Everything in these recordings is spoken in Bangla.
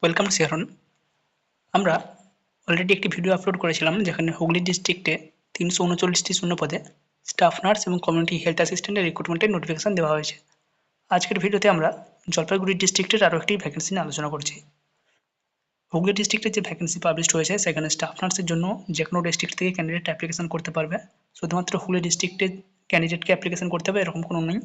Welcome to শেয়ারন। আমরা অলরেডি একটি ভিডিও আপলোড করেছিলাম যেখানে হুগলি ডিস্ট্রিক্টে 339টি শূন্য পদে স্টাফ নার্স এবং কমিউনিটি হেলথ অ্যাসিস্ট্যান্টের রিক্রুটমেন্টের নোটিফিকেশন দেওয়া হয়েছে। আজকের ভিডিওতে আমরা জলপাইগুড়ি ডিস্ট্রিক্টের আরও একটি ভ্যাকেন্সি নিয়ে আলোচনা করছি। হুগলি ডিস্ট্রিক্টের যে ভ্যাকেন্সি পাবলিশ হয়েছে সেখানে স্টাফ নার্সের জন্য যে কোনো ডিস্ট্রিক্ট থেকে ক্যান্ডিডেট অ্যাপ্লিকেশন করতে পারবে। শুধুমাত্র হুগলি ডিস্ট্রিক্টের ক্যান্ডিডেটকে অ্যাপ্লিকেশন করতে হবে এরকম কোনো নেই।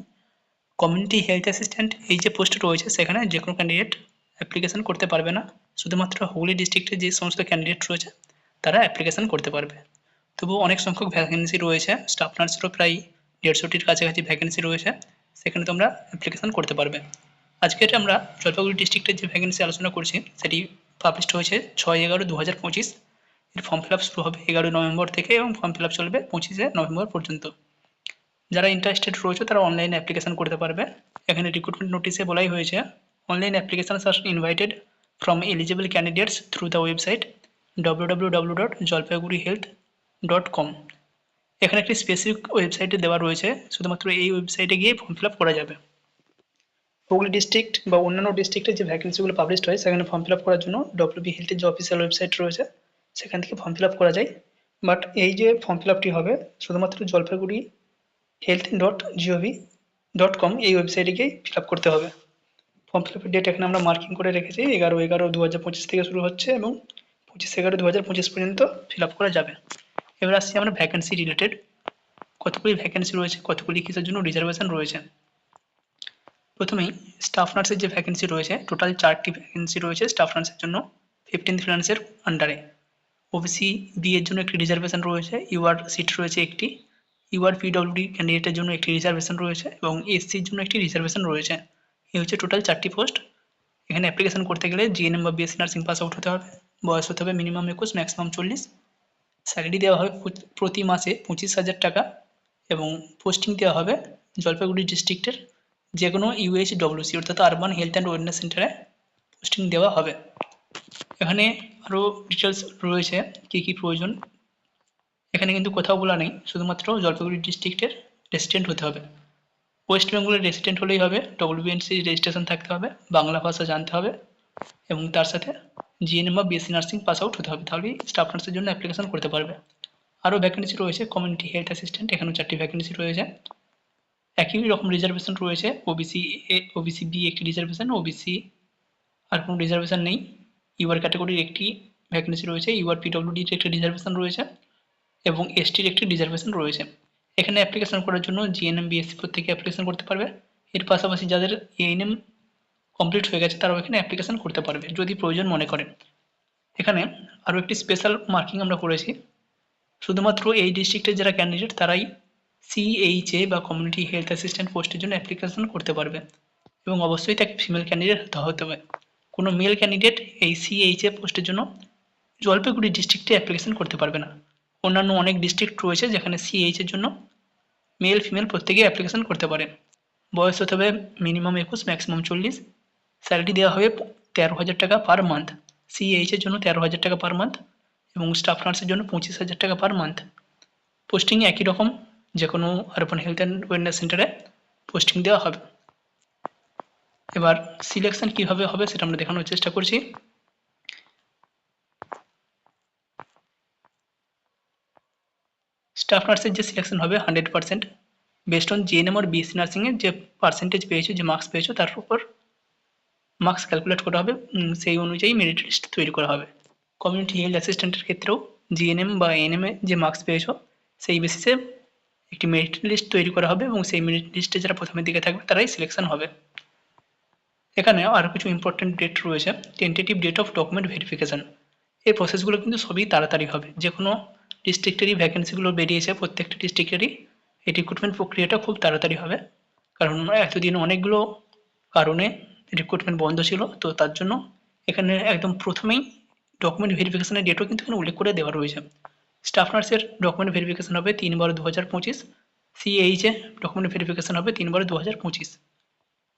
কমিউনিটি হেলথ অ্যাসিস্ট্যান্ট এই যে পোস্ট রয়েছে সেখানে যে কোনো ক্যান্ডিডেট অ্যাপ্লিকেশন করতে পারবে না, শুধুমাত্র হুগলি ডিস্ট্রিক্টের যে সমস্ত ক্যান্ডিডেট রয়েছে তারা অ্যাপ্লিকেশন করতে পারবে। তবুও অনেক সংখ্যক ভ্যাকেন্সি রয়েছে, স্টাফ নার্সেরও প্রায় 150টির কাছাকাছি ভ্যাকেন্সি রয়েছে, সেখানে তোমরা অ্যাপ্লিকেশন করতে পারবে। আজকে আমরা জলপাইগুড়ি ডিস্ট্রিক্টের যে ভ্যাকেন্সি আলোচনা করছি সেটি পাবলিশ হয়েছে 6/11/2025। এর ফর্ম ফিল আপ শুরু হবে 11 নভেম্বর থেকে এবং ফর্ম ফিল আপ চলবে 25 নভেম্বর পর্যন্ত। যারা ইন্টারেস্টেড রয়েছে তারা অনলাইনে অ্যাপ্লিকেশন করতে পারবে। এখানে রিক্রুটমেন্ট নোটিশে বলাই হয়েছে online applications are invited from eligible candidates through the website www.jalpaiguri.health.com। এখানে একটি স্পেসিফিক ওয়েবসাইটে দেওয়া রয়েছে, শুধুমাত্র এই ওয়েবসাইটে গিয়ে ফর্ম ফিল আপ করা যাবে। হুগলি ডিস্ট্রিক্ট বা অন্যান্য ডিস্ট্রিক্টের যে ভ্যাকেন্সিগুলো পাবলিশ হয় সেখানে ফর্ম ফিল আপ করার জন্য ডব্লিউবি হেলথের যে অফিসিয়াল ওয়েবসাইট রয়েছে সেখান থেকে ফর্ম ফিল আপ করা যায়। বাট এই যে ফর্ম ফিল আপটি হবে শুধুমাত্র জলপাইগুড়ি health.gov.com এই ওয়েবসাইটে গিয়ে ফিল আপ করতে হবে। ফর্ম ফিল আপের ডেট এখানে আমরা মার্কিং করে রেখেছি 11/11/2025 থেকে শুরু হচ্ছে এবং 25/11/2025 পর্যন্ত ফিল আপ করা যাবে। এবার আসছি আমরা ভ্যাকেন্সি রিলেটেড, কতগুলি ভ্যাকেন্সি রয়েছে, কতগুলি কিসের জন্য রিজার্ভেশন রয়েছে। প্রথমেই স্টাফ নার্সের যে ভ্যাকেন্সি রয়েছে, টোটাল 4টি ভ্যাকেন্সি রয়েছে স্টাফ নার্সের জন্য 15th ফিনান্সের আন্ডারে। ওবিসি বি এর জন্য একটি রিজার্ভেশন রয়েছে, ইউআর সিট রয়েছে একটি, ইউআর পিডব্লিউডি ক্যান্ডিডেটের জন্য একটি রিজার্ভেশন রয়েছে এবং এসসির জন্য একটি রিজার্ভেশন রয়েছে। এই হচ্ছে টোটাল 4টি পোস্ট। এখানে অ্যাপ্লিকেশন করতে গেলে জিএনএম বা বিএসসি নার্সিং পাস আউট হতে হবে, বয়স হতে হবে মিনিমাম 21 ম্যাক্সিমাম 40। স্যালারি দেওয়া হবে প্রতি মাসে 25,000 টাকা এবং পোস্টিং দেওয়া হবে জলপাইগুড়ি ডিস্ট্রিক্টের যে কোনো ইউএইচডব্লিউসি অর্থাৎ আরবান হেলথ অ্যান্ড ওয়েলনেস সেন্টারে পোস্টিং দেওয়া হবে। এখানে আরও ডিটেলস রয়েছে কী কী প্রয়োজন, এখানে কিন্তু কোথাও বলা নেই, শুধুমাত্র জলপাইগুড়ি ডিস্ট্রিক্টের রেসিডেন্ট হতে হবে। ওয়েস্ট বেঙ্গলের রেসিডেন্ট হলেই হবে, ডব্লিউবিএনসি রেজিস্ট্রেশন থাকতে হবে, বাংলা ভাষা জানতে হবে এবং তার সাথে জিএনএম বা বিএসসি নার্সিং পাস আউট হতে হবে, তাহলেই স্টাফ নার্সের জন্য অ্যাপ্লিকেশন করতে পারবে। আরও ভ্যাকেন্সি রয়েছে কমিউনিটি হেলথ অ্যাসিস্ট্যান্ট, এখানেও 4টি ভ্যাকেন্সি রয়েছে। একই রকম রিজার্ভেশন রয়েছে, ওবিসি বি একটি রিজার্ভেশন, ওবিসি আর কোনো রিজার্ভেশন নেই। ইউআর ক্যাটাগরির একটি ভ্যাকেন্সি রয়েছে, ইউআর পিডব্লিউডির একটি রিজার্ভেশন রয়েছে এবং এসটির একটি রিজার্ভেশন রয়েছে। এখানে অ্যাপ্লিকেশন করার জন্য জিএনএম বিএসসি প্রত্যেকে অ্যাপ্লিকেশন করতে পারবে। এর পাশাপাশি যাদের এএনএম কমপ্লিট হয়ে গেছে তারাও এখানে অ্যাপ্লিকেশন করতে পারবে যদি প্রয়োজন মনে করেন। এখানে আরও একটি স্পেশাল মার্কিং আমরা করেছি, শুধুমাত্র এই ডিস্ট্রিক্টের যারা ক্যান্ডিডেট তারাই সিএইচএ বা কমিউনিটি হেলথ অ্যাসিস্ট্যান্ট পোস্টের জন্য অ্যাপ্লিকেশন করতে পারবে এবং অবশ্যই তাকে ফিমেল ক্যান্ডিডেট হতে হবে। কোনো মেল ক্যান্ডিডেট এই সিএইচএ পোস্টের জন্য জলপাইগুড়ি ডিস্ট্রিক্টে অ্যাপ্লিকেশন করতে পারবে না। অন্যান্য অনেক ডিস্ট্রিক্ট রয়েছে যেখানে সিএইচের জন্য মেল ফিমেল প্রত্যেকেই অ্যাপ্লিকেশন করতে পারে। বয়স হতে হবে মিনিমাম 21 ম্যাক্সিমাম 40। স্যালারি দেওয়া হবে 13,000 টাকা পার মান্থ, সিএইচের জন্য 13,000 টাকা পার মান্থ এবং স্টাফ নার্সের জন্য 25,000 টাকা পার মান্থ। পোস্টিং একই রকম, যে কোনো আরবান হেলথ অ্যান্ড ওয়েলনেস সেন্টারে পোস্টিং দেওয়া হবে। এবার সিলেকশন কীভাবে হবে সেটা আমরা দেখানোর চেষ্টা করছি। স্টাফ নার্সের যে সিলেকশন হবে 100% বেস্ট অন জিএনএম আর বিএসসি নার্সিংয়ের যে পার্সেন্টেজ পেয়েছো, যে মার্কস পেয়েছো তার উপর মার্কস ক্যালকুলেট করা হবে, সেই অনুযায়ী মেরিট লিস্ট তৈরি করা হবে। কমিউনিটি হেলথ অ্যাসিস্ট্যান্টের ক্ষেত্রেও জিএনএম বা এএনএমে যে মার্কস পেয়েছো সেই বেসিসে একটি মেরিট লিস্ট তৈরি করা হবে এবং সেই মেরিট লিস্টে যারা প্রথমের দিকে থাকবে তারাই সিলেকশন হবে। এখানে আরও কিছু ইম্পর্টেন্ট ডেট রয়েছে, tentative date of document verification. এই প্রসেসগুলো কিন্তু সবই তাড়াতাড়ি হবে, যে কোনো ডিস্ট্রিক্টেরই ভ্যাকেন্সিগুলো বেরিয়েছে প্রত্যেকটা ডিস্ট্রিক্টেরই এই রিক্রুটমেন্ট প্রক্রিয়াটা খুব তাড়াতাড়ি হবে, কারণ এতদিন অনেকগুলো কারণে রিক্রুটমেন্ট বন্ধ ছিল, তো তার জন্য এখানে একদম প্রথমেই ডকুমেন্ট ভেরিফিকেশানের ডেটও কিন্তু এখানে উল্লেখ করে দেওয়া রয়েছে। স্টাফ নার্সের ডকুমেন্ট ভেরিফিকেশান হবে 3/12/2025, সিএইচে ডকুমেন্ট ভেরিফিকেশান হবে 3/12/2025।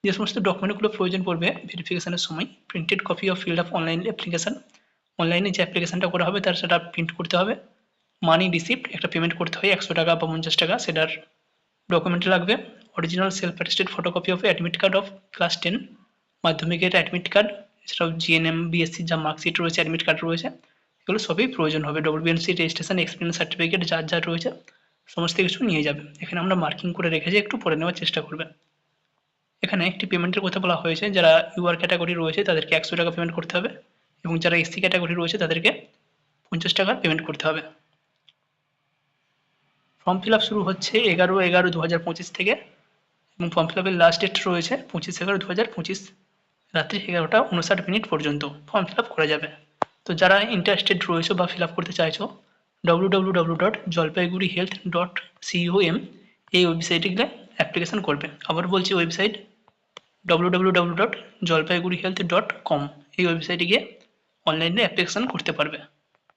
যে সমস্ত ডকুমেন্টগুলো প্রয়োজন পড়বে ভেরিফিকেশানের সময়, printed copy of filled up online application, অনলাইনে যে অ্যাপ্লিকেশানটা করা হবে তার সেটা প্রিন্ট করতে হবে, মানি রিসিপ্ট একটা পেমেন্ট করতে হয় 100 টাকা বা 50 টাকা, সেটার ডকুমেন্ট লাগবে, original self attested photocopy of admit card of class 10 মাধ্যমিকের অ্যাডমিট কার্ড এছাড়াও জিএনএম বিএসসির যা মার্কশিট রয়েছে, অ্যাডমিট কার্ড রয়েছে, এগুলো সবই প্রয়োজন হবে। ডব্লিউবিএমসি রেজিস্ট্রেশন এক্সপিরিয়েন্স সার্টিফিকেট যার যা রয়েছে সমস্ত কিছু নিয়ে যাবে। এখানে আমরা মার্কিং করে রেখেছি, একটু পড়ে নেওয়ার চেষ্টা করবেন। এখানে একটি পেমেন্টের কথা বলা হয়েছে, যারা ইউআর ক্যাটাগরি রয়েছে তাদেরকে 100 টাকা পেমেন্ট করতে হবে এবং যারা এসসি ক্যাটাগরি রয়েছে তাদেরকে 50 টাকা পেমেন্ট করতে হবে। ফর্ম ফিল আপ শুরু হচ্ছে 11/11/2025 থেকে এবং ফর্ম ফিল আপের লাস্ট ডেট রয়েছে 25/11/2025 রাত্রি 11:59 পর্যন্ত ফর্ম ফিল আপ করা যাবে। তো যারা ইন্টারেস্টেড রয়েছে বা ফিল আপ করতে চাইছো, www.jalpaigurihealth.com এই ওয়েবসাইটে গেলে অ্যাপ্লিকেশন করবে। আবার বলছি ওয়েবসাইট www.jalpaigurihealth.com এই ওয়েবসাইটে গিয়ে অনলাইনে অ্যাপ্লিকেশন করতে পারবে।